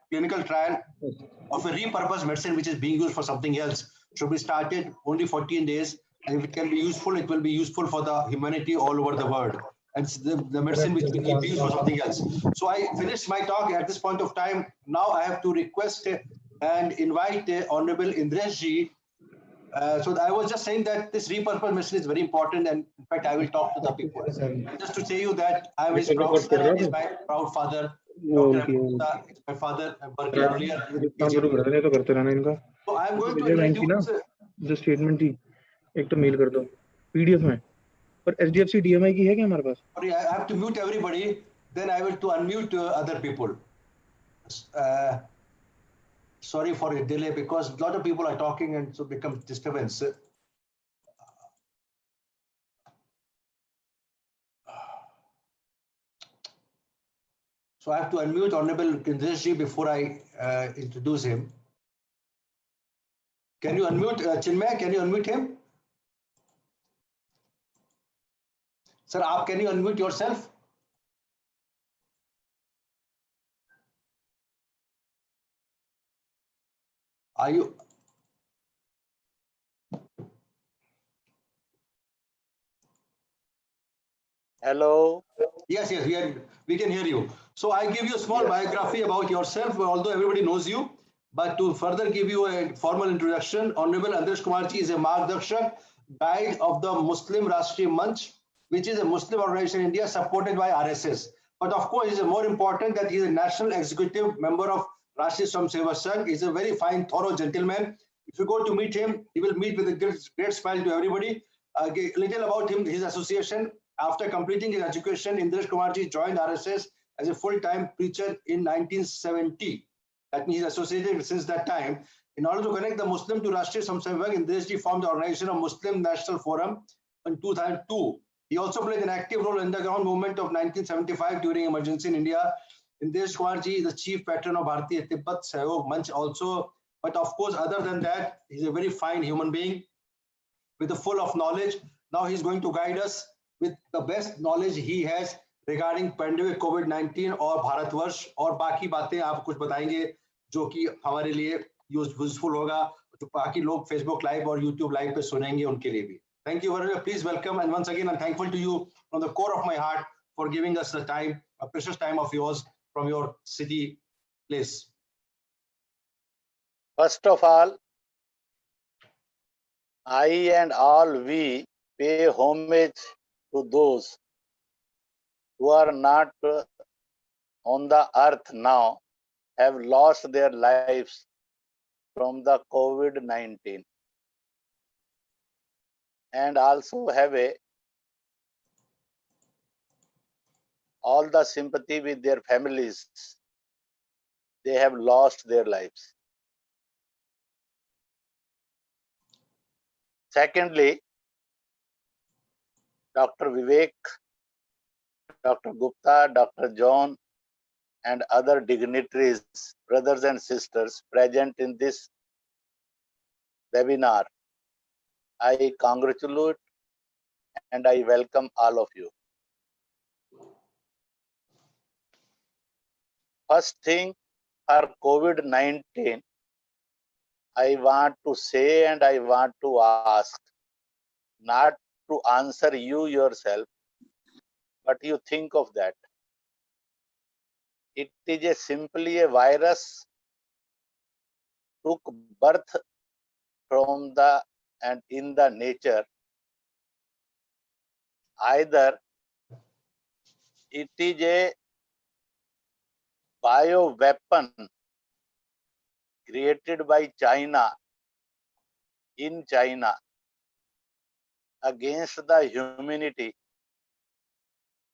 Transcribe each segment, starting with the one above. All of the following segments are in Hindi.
clinical trial of a repurposed medicine which is being used for something else should be started only 14 days. And if it can be useful, it will be useful for the humanity all over the world. And the medicine which will be used for something else. So I finished my talk at this point of time. Now I have to request and invite Honorable Indresh Ji. So I was just saying that this repurposed medicine is very important, and in fact, I will talk to the people. Just to say you that I am his proud son and is my proud father. Dr. Abhinanda is my father. I worked earlier. So I am going to introduce जो स्टेटमेंट थी एक तो मेल कर दो पीडीएफ में पर एचडीएफसी डीएमआई की है क्या हमारे पास sorry I have to mute everybody then I will to unmute other people sorry for a delay because a lot of people are talking and so becomes disturbance so I have to unmute Honorable Indresh Ji before I introduce him. Can you unmute Chinmay? Can you unmute him? Sir, can you unmute yourself? Are you? Hello. Yes, we can hear you. So I give you a small biography about yourself, although everybody knows you. But to further give you a formal introduction, Honorable Andresh Kumar Ji is a Margdarshak guide of the Muslim Rashtriya Manch, which is a Muslim organization in India supported by RSS. But of course, it is more important that he is a national executive member of Rashtriya Swayamsevak Sangh. He is a very fine, thorough gentleman. If you go to meet him, he will meet with a great smile to everybody. A little about him, his association. After completing his education, Indresh Kumar Ji joined RSS as a full-time preacher in 1970. That means he's associated since that time. In order to connect the Muslim to Rashtriya Swayamsevak, Indresh Ji formed the organization of Muslim National Forum in 2002. He also played an active role in the underground movement of 1975 during emergency in India. Indresh Kumar Ji is the chief patron of Bharatiya Tibet Sahyog Manch also. But of course, other than that, he's a very fine human being with a full of knowledge. Now he's going to guide us with the best knowledge he has regarding pandemic COVID-19 और भारतवर्ष और बाकी बातें आप कुछ बताएंगे जो कि हमारे लिए यूजफुल होगा जो बाकी लोग Facebook लाइव और YouTube लाइव पे सुनेंगे उनके लिए भी. Thank you very much. Please welcome and once again I'm thankful to you from the core of my heart for giving us the time, a precious time of yours from your city place. First of all, I and all we pay homage to those who are not on the earth now, have lost their lives from the COVID-19 and also have all the sympathy with their families. They have lost their lives. Secondly, Dr. Vivek, Dr. Gupta, Dr. John, and other dignitaries, brothers and sisters present in this webinar, I congratulate and I welcome all of you. First thing, for COVID-19, I want to say and I want to ask, not to answer you yourself, but you think of that. It is simply a virus took birth from the and in the nature. Either it is a bioweapon created by China in China against the humanity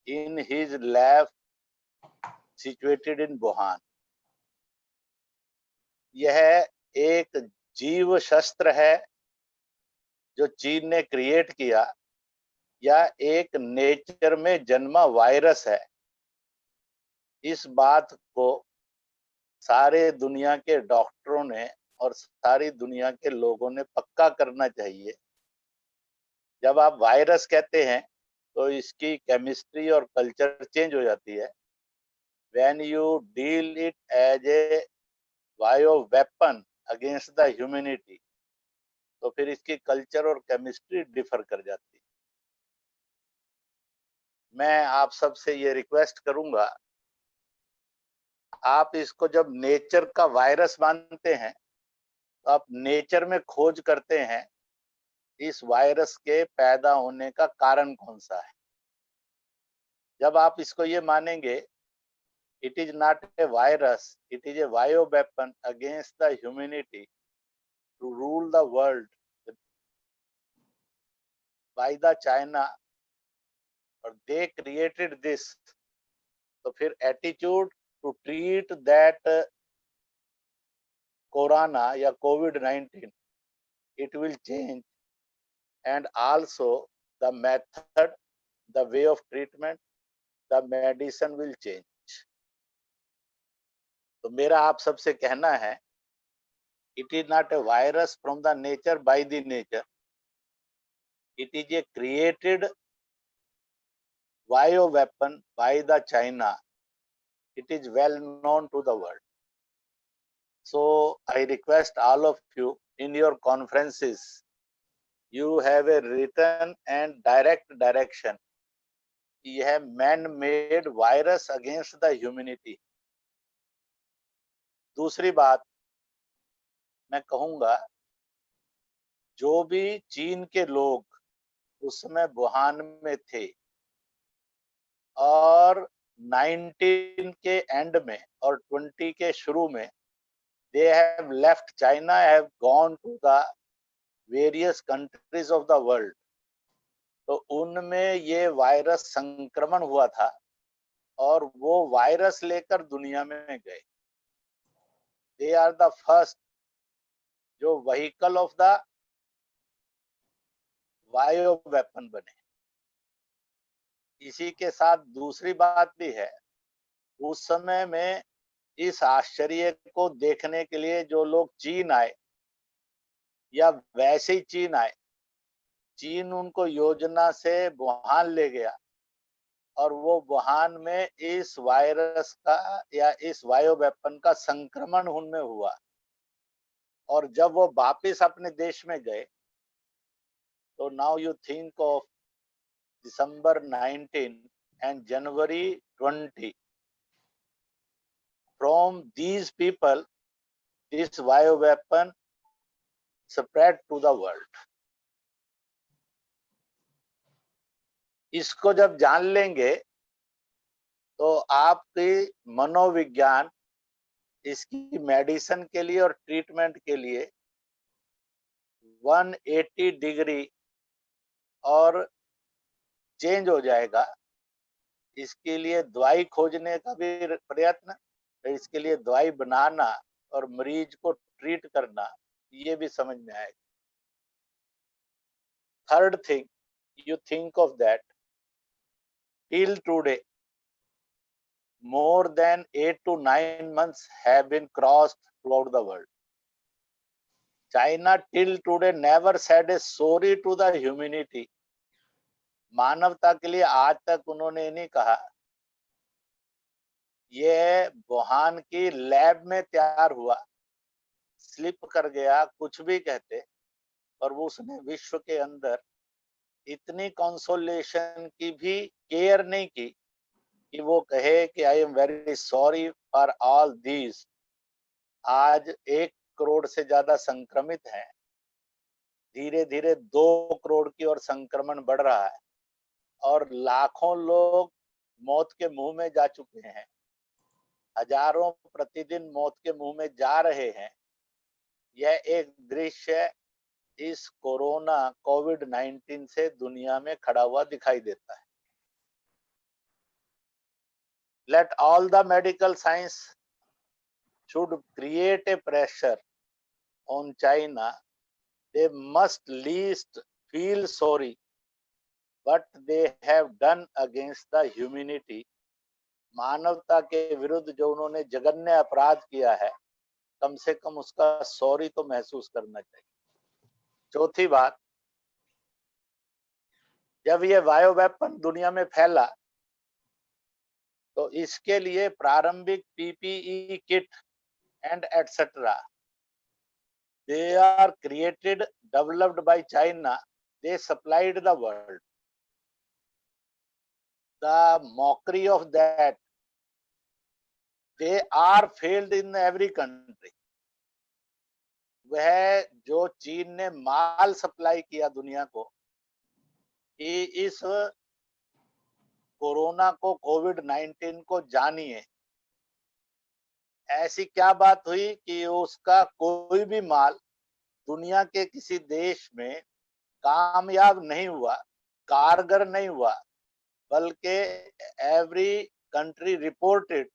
in his lab situated in Wuhan. यह एक जीव शस्त्र है जो चीन ने क्रिएट किया या एक नेचर में जन्मा वायरस है. इस बात को सारे दुनिया के डॉक्टरों ने और सारी दुनिया के लोगों ने पक्का करना चाहिए. जब आप वायरस कहते हैं तो इसकी केमिस्ट्री और कल्चर चेंज हो जाती है. when you deal it as a bio weapon against the humanity, तो फिर इसकी कल्चर और केमिस्ट्री डिफर कर जाती है। मैं आप सबसे ये रिक्वेस्ट करूंगा, आप इसको जब नेचर का वायरस मानते हैं तो आप नेचर में खोज करते हैं इस वायरस के पैदा होने का कारण कौन सा है। जब आप इसको ये मानेंगे, it is not a virus, it is a bio weapon against the humanity to rule the world by the China, और दे क्रिएटेड दिस, तो फिर attitude to treat that corona या कोविड-19, it will change, and also the method, the way of treatment, the medicine will change. तो मेरा आप सबसे कहना है, it is not a virus from the nature by the nature, it is a created bio weapon by the China. It is well known to the world. So I request all of you, in your conferences, you have a written and direct direction. यह man-made virus against the humanity. दूसरी बात मैं कहूंगा, जो भी चीन के लोग उस समय वुहान में थे और 19 के एंड में और 20 के शुरू में, they have left China, have gone to the various countries of the world. तो उनमें ये वायरस संक्रमण हुआ था और वो वायरस लेकर दुनिया में गए। They are the first जो vehicle of the bio weapon बने। इसी के साथ दूसरी बात भी है, उस समय में इस आश्चर्य को देखने के लिए जो लोग चीन आए या वैसे ही चीन आए, चीन उनको योजना से वुहान ले गया और वो वुहान में इस वायरस का या इस बायो वेपन का संक्रमण उनमें हुआ, और जब वो वापस अपने देश में गए, तो now you think of December 19 and January 20, from these people this bio weapon spread to the world. इसको जब जान लेंगे तो आपकी मनोविज्ञान इसकी मेडिसिन के लिए और ट्रीटमेंट के लिए 180 डिग्री और चेंज हो जाएगा। इसके लिए दवाई खोजने का भी प्रयत्न, इसके लिए दवाई बनाना और मरीज को ट्रीट करना, ये भी समझ में आएगा। Third thing, you think of that, till today more than 8 to 9 months have been crossed throughout the world. China till today never said a sorry to the humanity. मानवता के लिए आज तक उन्होंने नहीं कहा। ये वुहान की लैब में तैयार हुआ, स्लिप कर गया, कुछ भी कहते, और वो उसने विश्व के अंदर इतनी कंसोलेशन की भी केयर नहीं की कि वो कहे कि I am very sorry for all these. आज 1 करोड़ से ज्यादा संक्रमित हैं, धीरे धीरे 2 करोड़ की ओर संक्रमण बढ़ रहा है और लाखों लोग मौत के मुंह में जा चुके हैं, हजारों प्रतिदिन मौत के मुंह में जा रहे हैं। यह एक दृश्य इस कोरोना कोविड-19 से दुनिया में खड़ा हुआ दिखाई देता है। Let all the medical science should create a pressure on China. They must least feel sorry what they have done against the humanity. मानवता के विरुद्ध जो उन्होंने जघन्य अपराध किया है, कम से कम उसका सॉरी तो महसूस करना चाहिए। चौथी बात, जब ये बायो वेपन दुनिया में फैला तो इसके लिए प्रारंभिक PPE kit and etc. They are created, developed by China. They supplied the world. The mockery of that, they are failed in every country. वह जो चीन ने माल सप्लाई किया दुनिया को कि इस कोरोना को कोविड-19 को जानिए, ऐसी क्या बात हुई कि उसका कोई भी माल दुनिया के किसी देश में कामयाब नहीं हुआ, कारगर नहीं हुआ, बल्कि एवरी कंट्री रिपोर्टेड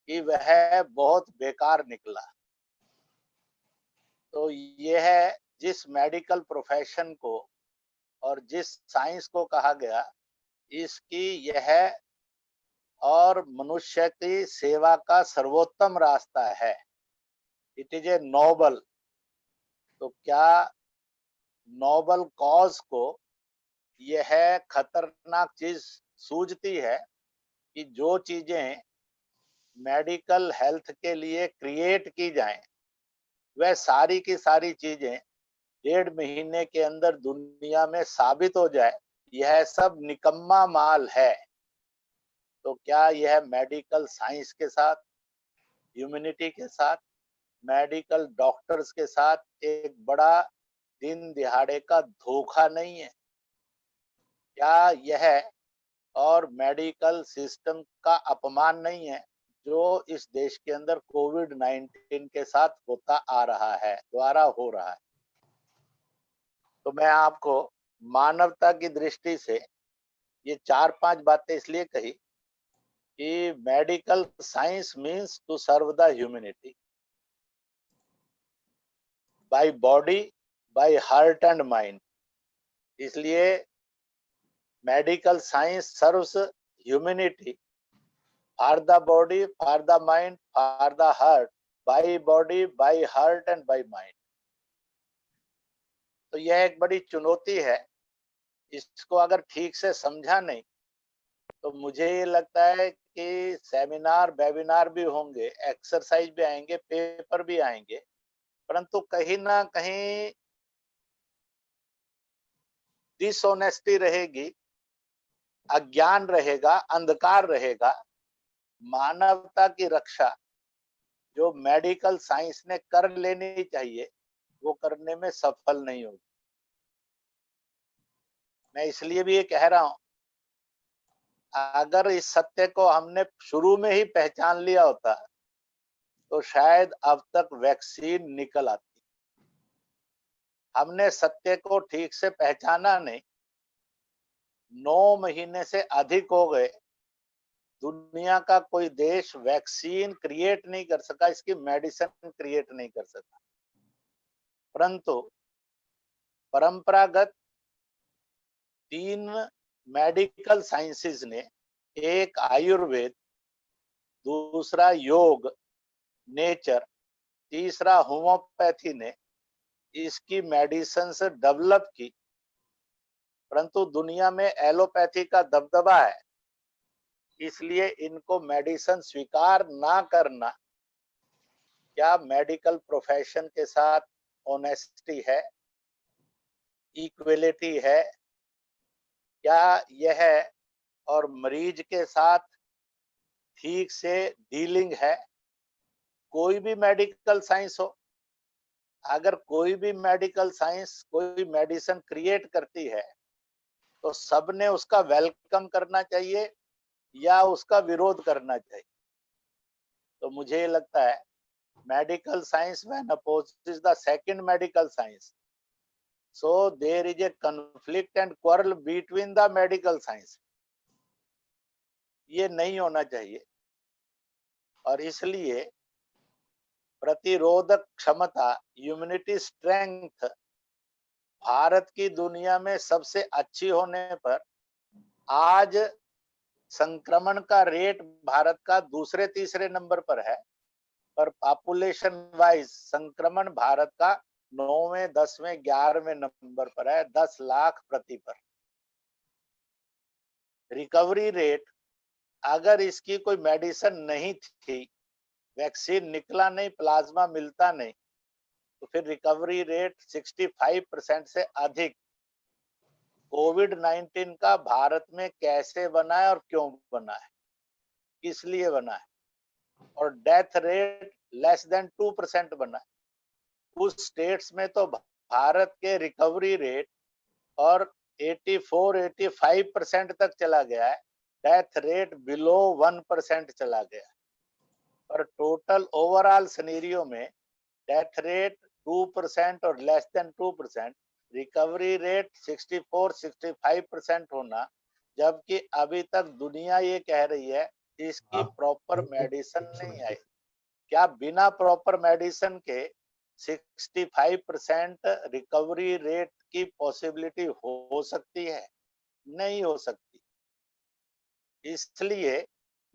कि वह बहुत बेकार निकला। तो यह जिस मेडिकल प्रोफेशन को और जिस साइंस को कहा गया, इसकी यह और मनुष्य की सेवा का सर्वोत्तम रास्ता है। It is a noble. तो क्या नोबल कॉज को यह खतरनाक चीज सूझती है कि जो चीजें मेडिकल हेल्थ के लिए क्रिएट की जाएं, वह सारी की सारी चीजें 1.5 महीने के अंदर दुनिया में साबित हो जाए यह सब निकम्मा माल है। तो क्या यह मेडिकल साइंस के साथ, ह्यूमैनिटी के साथ, मेडिकल डॉक्टर्स के साथ एक बड़ा दिन दिहाड़े का धोखा नहीं है? क्या यह और मेडिकल सिस्टम का अपमान नहीं है जो इस देश के अंदर कोविड-19 के साथ होता आ रहा है, द्वारा हो रहा है? तो मैं आपको मानवता की दृष्टि से ये 4-5 बातें इसलिए कही कि medical science means to serve the humanity by body, by heart and mind. इसलिए medical science serves humanity for the body, for the mind, for the heart, by body, by heart and by mind. तो यह एक बड़ी चुनौती है। इसको अगर ठीक से समझा नहीं तो मुझे ये लगता है कि सेमिनार, वेबिनार भी होंगे, एक्सरसाइज भी आएंगे, पेपर भी आएंगे, परंतु कहीं ना कहीं डिसऑनेस्टी रहेगी, अज्ञान रहेगा, अंधकार रहेगा। मानवता की रक्षा जो मेडिकल साइंस ने कर लेनी चाहिए वो करने में सफल नहीं होगी। मैं इसलिए भी ये कह रहा हूं, अगर इस सत्य को हमने शुरू में ही पहचान लिया होता तो शायद अब तक वैक्सीन निकल आती। हमने सत्य को ठीक से पहचाना नहीं। 9 महीने से अधिक हो गए, दुनिया का कोई देश वैक्सीन क्रिएट नहीं कर सका, इसकी मेडिसिन क्रिएट नहीं कर सका। परंतु परंपरागत 3 मेडिकल साइंसेस ने, एक आयुर्वेद, दूसरा योग, नेचर, तीसरा होम्योपैथी ने इसकी मेडिसिन से डेवलप की। परंतु दुनिया में एलोपैथी का दबदबा है, इसलिए इनको मेडिसिन स्वीकार ना करना क्या मेडिकल प्रोफेशन के साथ ऑनेस्टी है, इक्वलिटी है? क्या यह और मरीज के साथ ठीक से डीलिंग है? कोई भी मेडिकल साइंस हो, अगर कोई भी मेडिकल साइंस कोई मेडिसिन क्रिएट करती है तो सबने उसका वेलकम करना चाहिए या उसका विरोध करना चाहिए? तो मुझे लगता है medical science when opposes the second medical science, so there is a conflict and quarrel between the medical science. ये नहीं होना चाहिए। और इसलिए प्रतिरोधक क्षमता, इम्यूनिटी स्ट्रेंथ भारत की दुनिया में सबसे अच्छी होने पर आज संक्रमण का रेट भारत का दूसरे तीसरे नंबर पर है, पर पॉपुलेशन वाइज संक्रमण भारत का 9वें, 10वें, 11वें नंबर पर है, 10 लाख प्रति पर। रिकवरी रेट अगर इसकी कोई मेडिसिन नहीं थी, वैक्सीन निकला नहीं, प्लाज्मा मिलता नहीं, तो फिर रिकवरी रेट 65% से अधिक कोविड-19 का भारत में कैसे बना है और क्यों बना है, किस लिए बना है, और डेथ रेट लेस देन 2% बना है। कुछ स्टेट्स में तो भारत के रिकवरी रेट और 84-85% तक चला गया है, डेथ रेट बिलो 1% चला गया है। पर टोटल ओवरऑल सिनेरियो में डेथ रेट 2% और लेस देन 2%, रिकवरी रेट 64-65% होना, जबकि अभी तक दुनिया ये कह रही है इसकी प्रॉपर मेडिसिन नहीं आई। क्या बिना प्रॉपर मेडिसिन के 65% रिकवरी रेट की पॉसिबिलिटी हो सकती है? नहीं हो सकती। इसलिए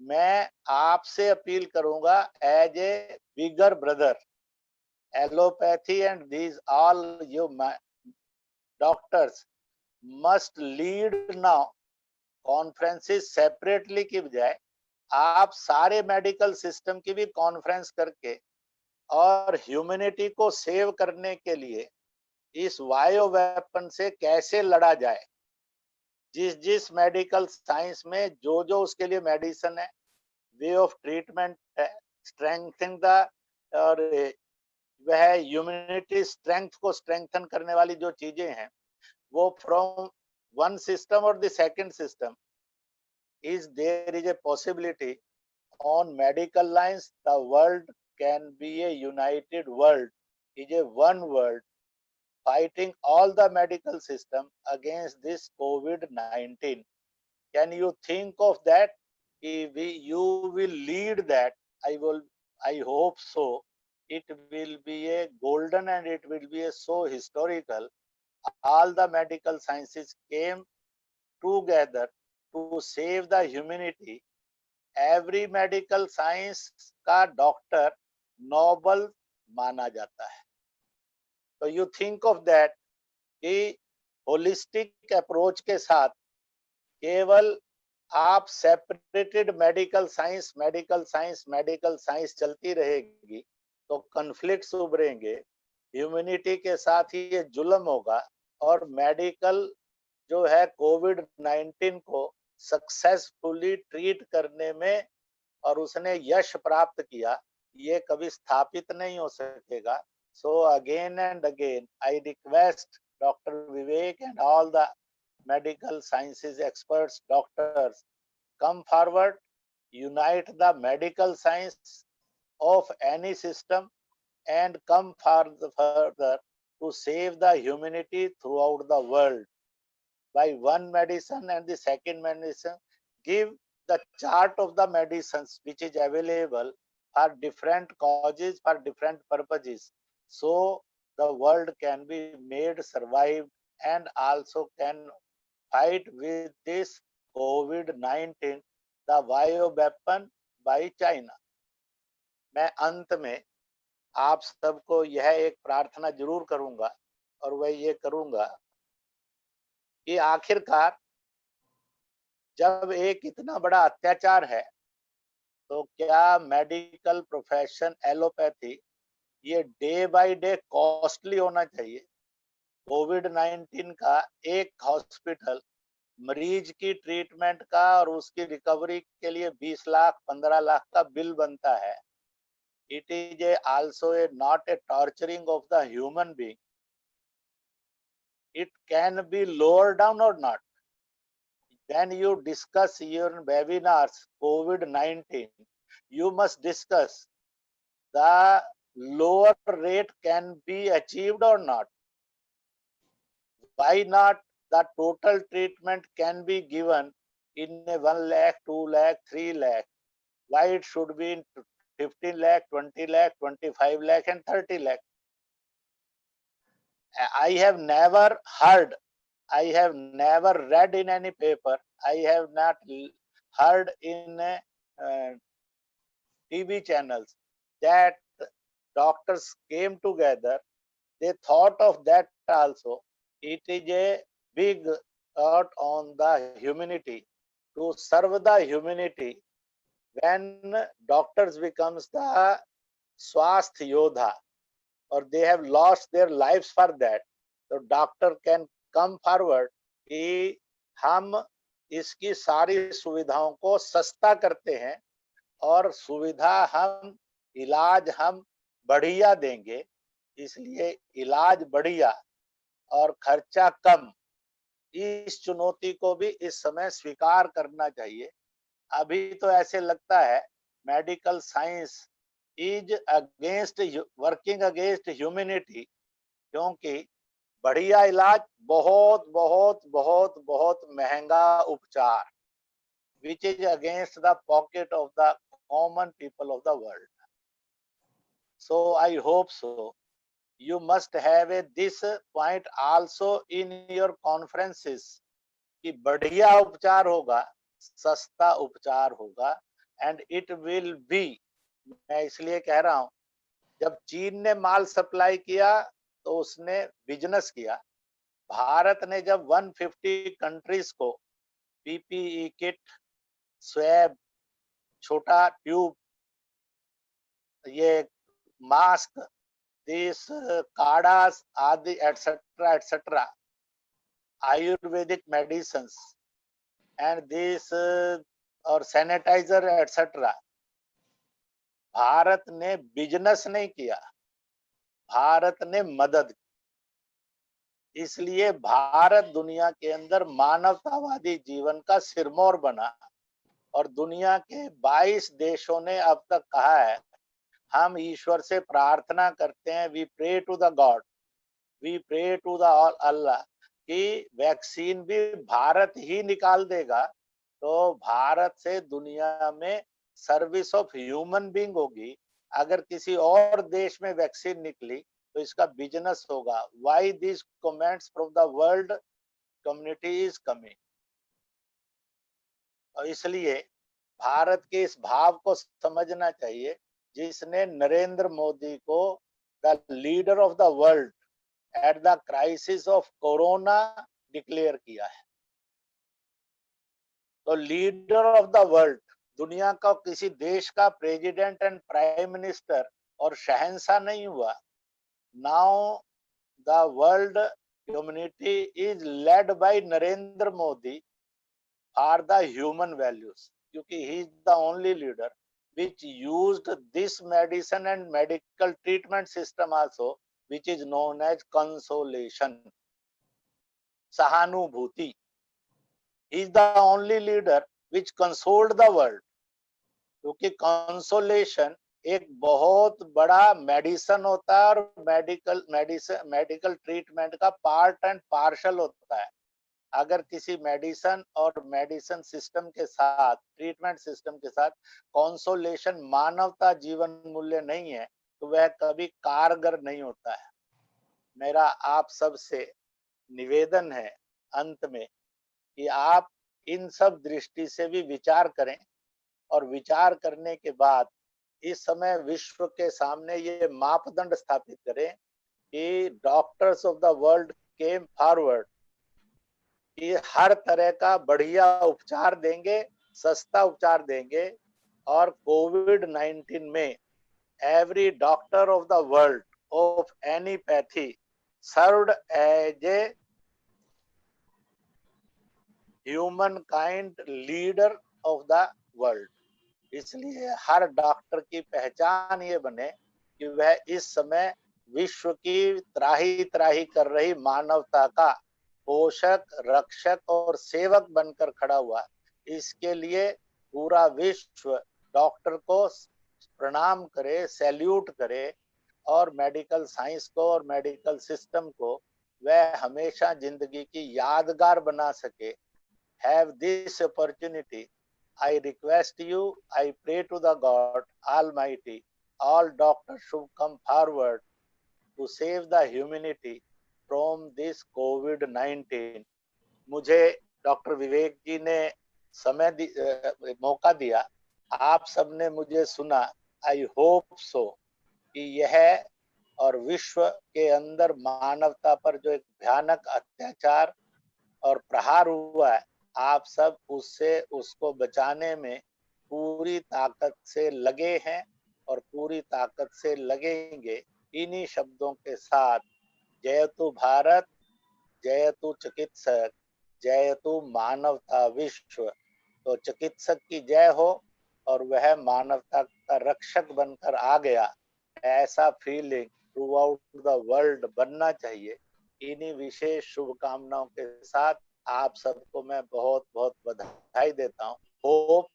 मैं आपसे अपील करूंगा as a bigger brother, allopathy and these all you doctors must lead now conferences separately की बजाय आप सारे मेडिकल सिस्टम की भी कॉन्फ्रेंस करके और ह्यूमैनिटी को सेव करने के लिए इस वायो वेपन से कैसे लड़ा जाए, जिस जिस मेडिकल साइंस में जो जो उसके लिए मेडिसिन है, वे ऑफ ट्रीटमेंट है, स्ट्रेंथन द, और वह ह्यूमैनिटी स्ट्रेंथ को स्ट्रेंथन करने वाली जो चीजें हैं, वो फ्रॉम वन सिस्टम और the second system is there is a possibility on medical lines the world can be a united world, is a one world fighting all the medical system against this COVID-19. Can you think of that? If you will lead that, I hope so. It will be a golden and it will be a so historical. All the medical sciences came together to save the humanity. Every medical science का डॉक्टर नोबल माना जाता है। तो यू थिंक ऑफ दैट कि होलिस्टिक अप्रोच के साथ केवल आप सेपरेटेड मेडिकल साइंस चलती रहेगी तो कॉन्फ्लिक्ट्स उभरेंगे, ह्यूमैनिटी के साथ ही ये जुल्म होगा और मेडिकल जो है कोविड-19 को सक्सेसफुली ट्रीट करने में और उसने यश प्राप्त किया, ये कभी स्थापित नहीं हो सकेगा। So again and again I request doctor Vivek and all the medical sciences experts, doctors, come forward, unite the medical science of any system and come further to save the humanity throughout the world. By one medicine and the second medicine, give the chart of the medicines which is available for different causes, for different purposes, so the world can be made survive and also can fight with this COVID-19, the bio weapon by China. मैं अंत में आप सबको यह एक प्रार्थना जरूर करूंगा और वह ये करूंगा कि आखिरकार जब एक इतना बड़ा अत्याचार है तो क्या मेडिकल प्रोफेशन एलोपैथी ये डे बाय डे कॉस्टली होना चाहिए? कोविड-19 का एक हॉस्पिटल मरीज की ट्रीटमेंट का और उसकी रिकवरी के लिए 20 लाख 15 लाख का बिल बनता है। It is also a not a torturing of the human being. It can be lowered down or not. When you discuss your webinars COVID-19, you must discuss the lower rate can be achieved or not. Why not the total treatment can be given in a 1 lakh, 2 lakh, 3 lakh? Why it should be in 15 lakh, 20 lakh, 25 lakh and 30 lakh? I have never heard, I have never read in any paper, I have not heard in TV channels that doctors came together. They thought of that also. It is a big thought on the humanity to serve the humanity. When doctors becomes the swasth yodha, or they have lost their lives for that, तो डॉक्टर कैन कम फॉरवर्ड कि हम इसकी सारी सुविधाओं को सस्ता करते हैं और सुविधा हम, इलाज हम बढ़िया देंगे, इसलिए इलाज बढ़िया और खर्चा कम, इस चुनौती को भी इस समय स्वीकार करना चाहिए। अभी तो ऐसे लगता है medical science is against, working against humanity, क्योंकि बढ़िया इलाज बहुत बहुत बहुत बहुत महंगा उपचार, which is against the pocket of the common people of the world. So I hope so. You must have this point also in your conferences कि बढ़िया उपचार होगा, सस्ता उपचार होगा, and it will be, मैं इसलिए कह रहा हूं, जब चीन ने माल सप्लाई किया तो उसने बिजनेस किया। भारत ने जब 150 कंट्रीज को पीपीई किट, स्वैब, छोटा ट्यूब, ये मास्क, दिस काढ़ास आदि etcetera etcetera, Ayurvedic medicines and this और सैनिटाइजर एटसेट्रा, भारत ने बिजनेस नहीं किया, भारत ने मदद की। इसलिए भारत दुनिया के अंदर मानवतावादी जीवन का सिरमौर बना और दुनिया के 22 देशों ने अब तक कहा है, हम ईश्वर से प्रार्थना करते हैं, we pray to the God, we pray to the Allah कि वैक्सीन भी भारत ही निकाल देगा तो भारत से दुनिया में सर्विस ऑफ ह्यूमन बीइंग होगी। अगर किसी और देश में वैक्सीन निकली तो इसका बिजनेस होगा। Why this comments from the world community is coming. और इसलिए भारत के इस भाव को समझना चाहिए जिसने नरेंद्र मोदी को the leader of the world at the crisis of corona declare किया है। तो लीडर ऑफ द वर्ल्ड, दुनिया का किसी देश का प्रेसिडेंट एंड प्राइम मिनिस्टर और शहंशाह नहीं हुआ। Now the world community is led by Narendra Modi for the human values, क्योंकि he is the only leader which used this medicine and medical treatment system also, which is known as consolation, sahanubhuti. He is the only leader which consoled the world, क्योंकि कंसोलेशन एक बहुत बड़ा मेडिसिन होता है और मेडिकल ट्रीटमेंट का पार्ट एंड पार्शल होता है। अगर किसी मेडिसिन और मेडिसिन सिस्टम के साथ, ट्रीटमेंट सिस्टम के साथ कंसोलेशन, मानवता, जीवन मूल्य नहीं है तो वह कभी कारगर नहीं होता है। मेरा आप सब से निवेदन है अंत में कि आप इन सब दृष्टि से भी विचार करें और विचार करने के बाद इस समय विश्व के सामने ये मापदंड स्थापित करें कि doctors of the world came forward कि हर तरह का बढ़िया उपचार देंगे, सस्ता उपचार देंगे और कोविड-19 में every doctor of the world of any pathy served as a human kind leader of the world. इसलिए हर डॉक्टर की पहचान ये बने कि वह इस समय विश्व की त्राही त्राही कर रही मानवता का पोषक, रक्षक और सेवक बनकर खड़ा हुआ। इसके लिए पूरा विश्व डॉक्टर को प्रणाम करे, सैल्यूट करे और मेडिकल साइंस को और मेडिकल सिस्टम को वह हमेशा जिंदगी की यादगार बना सके। Have this opportunity, I request you, I pray to the God Almighty, all doctors should come forward to save the humanity from this COVID-19। मुझे डॉक्टर विवेक जी ने मौका दिया, आप सबने मुझे सुना। आई होप सो कि यह और विश्व के अंदर मानवता पर जो एक भयानक अत्याचार और प्रहार हुआ है आप सब उससे उसको बचाने में पूरी ताकत से लगे हैं और पूरी ताकत से लगेंगे। इन्हीं शब्दों के साथ जयतु भारत, जयतु चिकित्सक, जयतु मानवता विश्व। तो चिकित्सक की जय हो और वह मानवता का रक्षक बनकर आ गया, ऐसा feeling through out the world बनना चाहिए। इन्हीं विशेष शुभकामनाओं के साथ आप सबको मैं बहुत बहुत बधाई देता हूँ। होप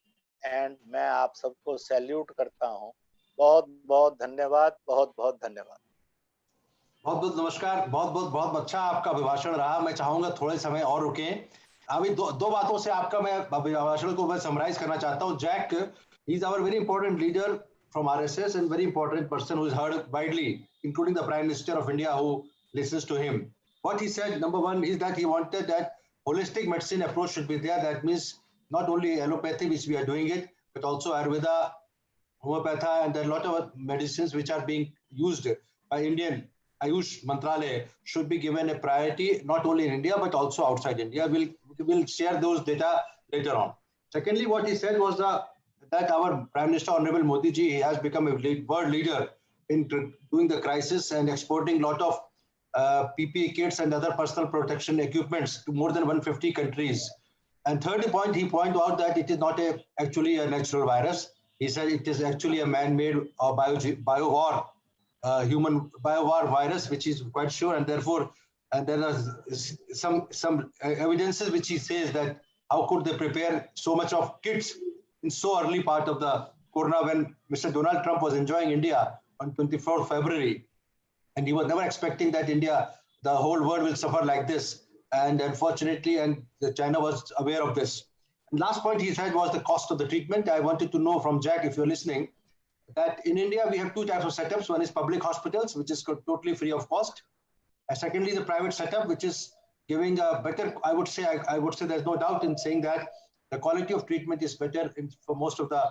एंड मैं आप सबको सैल्यूट करता हूँ। बहुत बहुत धन्यवाद, बहुत बहुत धन्यवाद। बहुत बहुत नमस्कार। बहुत अच्छा आपका अभिभाषण रहा। मैं चाहूंगा थोड़े समय और रुकें। अभी दो बातों से आपका मैं अभिभाषण को मैं समराइज करना चाहता हूँ। Jack is our very important leader from RSS and very important person who is heard widely, including the Prime Minister of India who listens to him. What he said, number one, is that he wanted that holistic medicine approach should be there. That means not only allopathy, which we are doing it, but also Ayurveda, homeopathy, and there are a lot of medicines which are being used by Indian Ayush Mantralaya should be given a priority, not only in India, but also outside India. We'll share those data later on. Secondly, what he said was that our Prime Minister, Honorable Modi ji, has become a world leader in doing the crisis and exporting a lot of PPE kits and other personal protection equipments to more than 150 countries. And third point, he pointed out that it is not actually a natural virus. He said it is actually a man-made human biowar virus, which is quite sure, and therefore, and there are some evidences which he says that how could they prepare so much of kits in so early part of the corona when Mr. Donald Trump was enjoying India on 24th February, and he was never expecting that India, the whole world will suffer like this, and unfortunately, and China was aware of this. And last point he said was the cost of the treatment. I wanted to know from Jack, if you're listening, that in India, we have two types of setups. One is public hospitals, which is totally free of cost. And secondly, the private setup, which is giving a better, I would say there's no doubt in saying that the quality of treatment is better for most of the,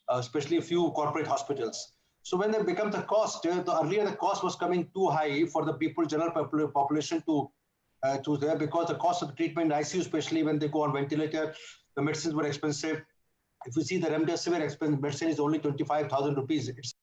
especially a few corporate hospitals. So when they become the cost, earlier the cost was coming too high for the people, general population to there, because the cost of the treatment in ICU, especially when they go on ventilator, the medicines were expensive. If you see the remdesivir medicine is only 25,000 rupees. It's